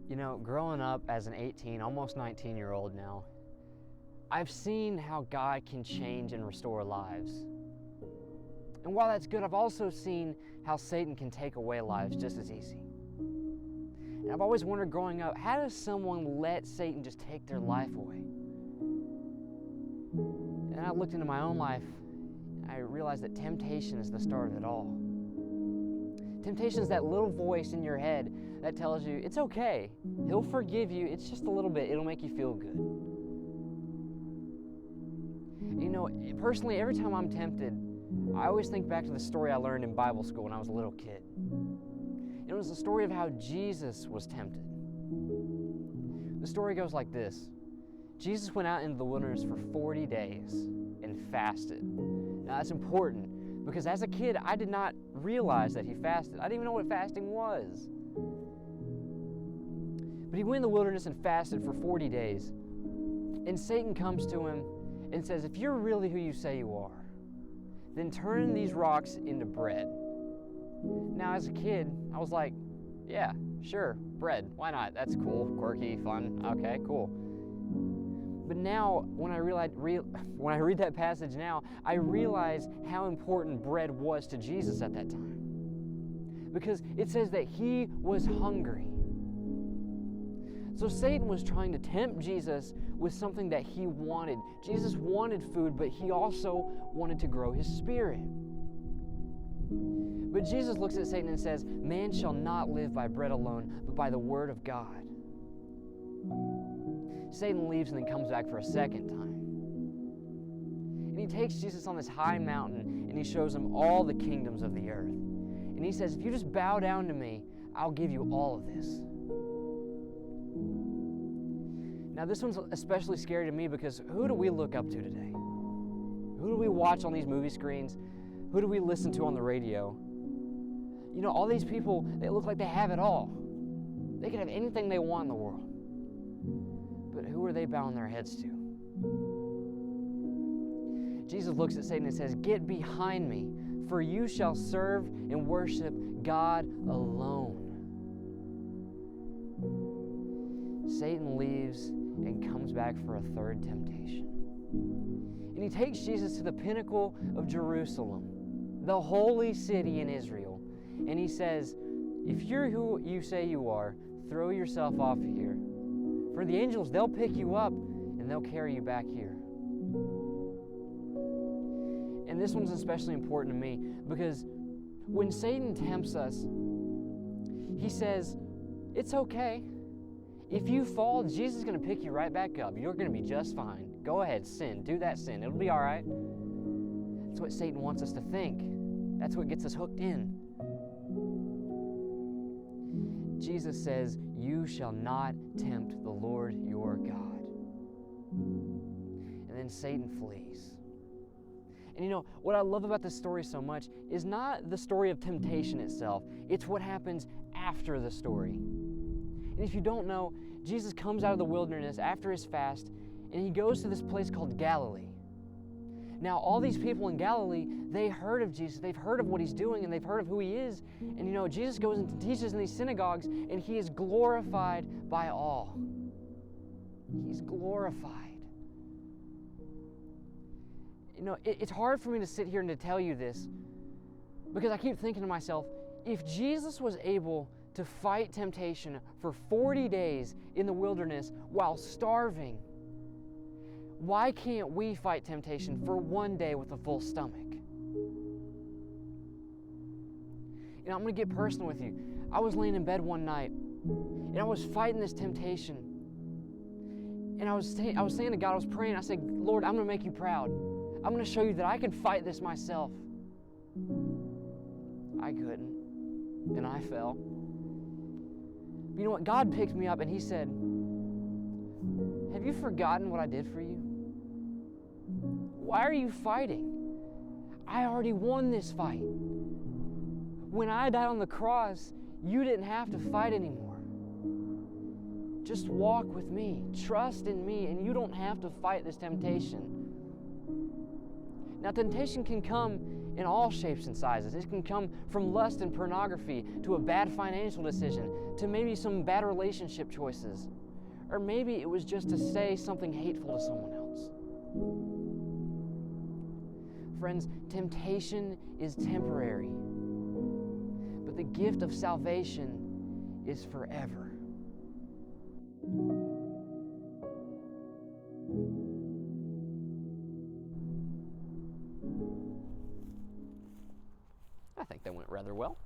You know, growing up as an 18, almost 19-year-old now, I've seen how God can change and restore lives. And while that's good, I've also seen how Satan can take away lives just as easy. And I've always wondered growing up, how does someone let Satan just take their life away? And I looked into my own life, and I realized that temptation is the start of it all. Temptation is that little voice in your head that tells you, it's okay, He'll forgive you, it's just a little bit, it'll make you feel good. You know, personally, every time I'm tempted, I always think back to the story I learned in Bible school when I was a little kid. It was the story of how Jesus was tempted. The story goes like this. Jesus went out into the wilderness for 40 days and fasted. Now that's important because as a kid, I did not realize that he fasted. I didn't even know what fasting was. But he went in the wilderness and fasted for 40 days. And Satan comes to him and says, if you're really who you say you are, then turn these rocks into bread. Now, as a kid, I was like, yeah, sure, bread. Why not? That's cool, quirky, fun. Okay, cool. But now, when I read that passage now, I realize how important bread was to Jesus at that time. Because it says that he was hungry. So Satan was trying to tempt Jesus with something that he wanted. Jesus wanted food, but he also wanted to grow his spirit. But Jesus looks at Satan and says, man shall not live by bread alone, but by the word of God. Satan leaves and then comes back for a second time. And he takes Jesus on this high mountain and he shows him all the kingdoms of the earth. And he says, if you just bow down to me, I'll give you all of this. Now this one's especially scary to me because who do we look up to today? Who do we watch on these movie screens? Who do we listen to on the radio? You know, all these people, they look like they have it all. They could have anything they want in the world. But who are they bowing their heads to? Jesus looks at Satan and says, get behind me, for you shall serve and worship God alone. Satan leaves and comes back for a third temptation. And he takes Jesus to the pinnacle of Jerusalem, the holy city in Israel. And he says, if you're who you say you are, throw yourself off here. For the angels, they'll pick you up and they'll carry you back here. And this one's especially important to me because when Satan tempts us, he says, it's okay. If you fall, Jesus is going to pick you right back up. You're going to be just fine. Go ahead, sin. Do that sin. It'll be all right. That's what Satan wants us to think. That's what gets us hooked in. Jesus says, you shall not tempt the Lord your God. And then Satan flees. And you know, what I love about this story so much is not the story of temptation itself. It's what happens after the story. And if you don't know, Jesus comes out of the wilderness after his fast, and he goes to this place called Galilee. Now, all these people in Galilee, they heard of Jesus, they've heard of what he's doing, and they've heard of who he is. And you know, Jesus goes and teaches in these synagogues, and he is glorified by all. He's glorified. You know, it's hard for me to sit here and to tell you this, because I keep thinking to myself, if Jesus was able to fight temptation for 40 days in the wilderness while starving, why can't we fight temptation for one day with a full stomach? You know, I'm going to get personal with you. I was laying in bed one night, and I was fighting this temptation. And I was saying to God, I was praying, I said, Lord, I'm going to make you proud. I'm going to show you that I can fight this myself. I couldn't, and I fell. But you know what? God picked me up and he said, have you forgotten what I did for you? Why are you fighting? I already won this fight. When I died on the cross, you didn't have to fight anymore. Just walk with me, trust in me, and you don't have to fight this temptation. Now, temptation can come in all shapes and sizes. It can come from lust and pornography to a bad financial decision to maybe some bad relationship choices. Or maybe it was just to say something hateful to someone else. Friends, temptation is temporary, but the gift of salvation is forever. I think that went rather well.